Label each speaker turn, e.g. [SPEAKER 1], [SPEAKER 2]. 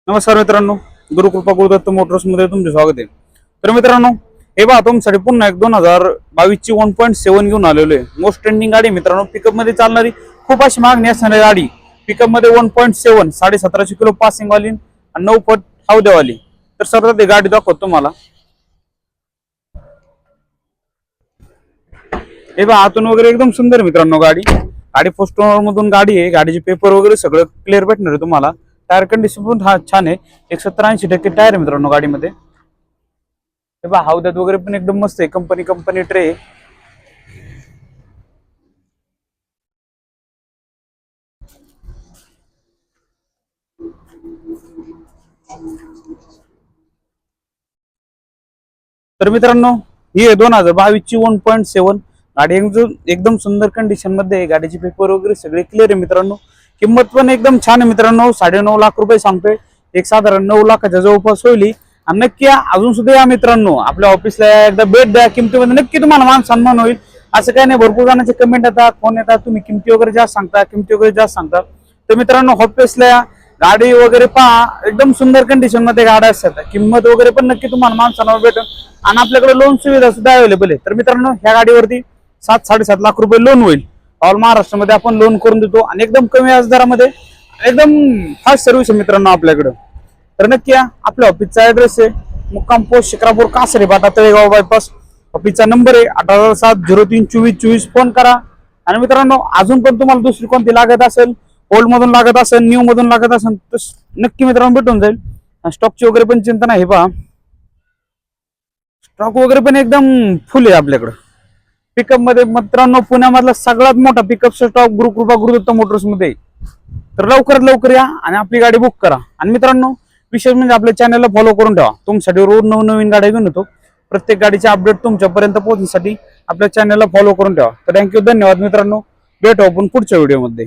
[SPEAKER 1] नमस्कार मित्रांनो, गुरुकृपा गुरुदत्त मोटर्स मध्ये तुमचे स्वागत आहे। तर मित्रांनो, हे पहा तुमच्यासाठी पुन्हा एक 2022 ची 1.7 घेऊन आलेलो आहे। मोस्ट ट्रेंडिंग गाडी मित्रांनो, पिकअप मध्ये चालणारी खूप अशी मागणी असणारी गाडी। पिकअप मध्ये 1.7 1750 किलो पासिंग वाली आणि 9 फूट हौद्यावाली। तर सर्वात ही गाडी दाखवतो तुम्हाला। हे पहा आतून वगैरे एकदम सुंदर मित्रांनो गाडी फर्स्ट ओनर मधून गाडी आहे। गाडीचे पेपर वगैरे सगळं क्लिअर भेटणार आहे तुम्हाला। टायर कंडिशन पण छान आहे। 70-80% टायर आहे मित्रांनो गाडीमध्ये। हे पहा हौद्यात वगैरे पण एकदम मस्त आहे। Company tray. तर मित्रांनो, ही आहे 2022 ची 1.7 गाडी एकदम सुंदर कंडिशन मध्ये आहे। गाडीचे पेपर वगैरे सगळे क्लिअर आहे मित्रांनो। किंमत पण एकदम छान आहे मित्रांनो। 9.5 लाख रुपये सांगतोय। एक साधारण 9 लाखाच्या जवळपास होईल। आणि नक्की अजून सुद्धा या मित्रांनो, आपल्या ऑफिसला एकदा भेट द्या। किमतीमध्ये नक्की तुम्हाला मान सन्मान होईल। असं काही नाही, भरपूर जणांचे कमेंट येतात, फोन येतात, तुम्ही किमती वगैरे जास्त सांगता। तर मित्रांनो, ऑफिसला या, गाडी वगैरे पहा, एकदम सुंदर कंडिशन मध्ये गाड्या असतात। किंमत वगैरे पण नक्की तुम्हाला मान सन्मान भेटेल। आणि आपल्याकडे लोन सुविधा सुद्धा अवेलेबल आहे। तर मित्रांनो, ह्या गाडीवरती 7-7.5 लाख रुपये लोन होईल। ऑल महाराष्ट्रामध्ये आपण लोन करून देतो आणि एकदम कमी व्याजदरामध्ये एकदम फास्ट सर्व्हिस आहे मित्रांनो आपल्याकडे। तर नक्की या, आपल्या ऑफिसचा ऍड्रेस आहे मुक्काम post Shikrapur Kasare Bata Talegaon bypass. ऑफिसचा नंबर आहे 887032424। फोन करा। आणि मित्रांनो, अजून पण तुम्हाला दुसरी कोणती लागत असेल, ओल्ड मधून लागत असेल, न्यू मधून लागत असेल, तर नक्की मित्रांनो भेटून जाईल। स्टॉकची वगैरे पण चिंता नाही। हे पहा स्टॉक वगैरे पण एकदम फुल आहे आपल्याकडे। पिकअप मध्ये मित्रांनो, पुण्यामधला सगळ्यात मोठा pickup stock Gurukrupa Gurudatta motors मध्ये। तर लवकरात लवकर या आणि आपली गाडी बुक करा। आणि मित्रांनो, विशेष म्हणजे आपल्या चॅनलला फॉलो करून ठेवा। तुमच्यासाठी रोज नवीन गाड्या घेऊन येतो। प्रत्येक गाडीचे अपडेट तुमच्यापर्यंत पोहोचण्यासाठी आपल्या चॅनलला फॉलो करून ठेवा। तर थँक्यू, धन्यवाद मित्रांनो। भेटू आपण पुढच्या व्हिडिओमध्ये।